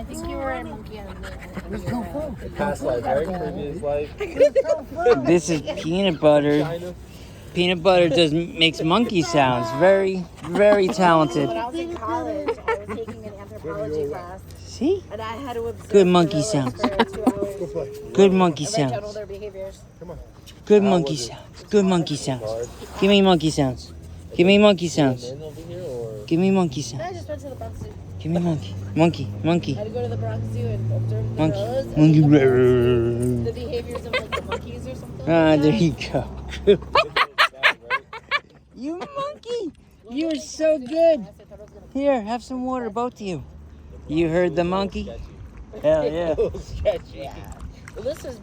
I think you were a monkey on the Past life, right? Previous life. This is peanut butter. China. Peanut butter makes monkey sounds. Very, very talented. When I was in college, I was taking an anthropology class, See? and I had to observe Good monkey gorillas sounds. for 2 hours. Good monkey And write down all sounds. their behaviors. Good monkey sounds. Good monkey sounds. Give me monkey sounds. Give me monkey sounds. Men over here, or Give me monkey I sounds. just went to the Bronx Zoo. Give me monkey. Monkey. Monkey. I had to go to the Bronx Zoo and observe the Monkey. gorillas and Monkey. look up the behaviors of like the monkeys or something. Ah, like there that. you go. You monkey. You're so good. Here, have some water, both of you. You heard the monkey? Hell yeah. sketchy. Well, this is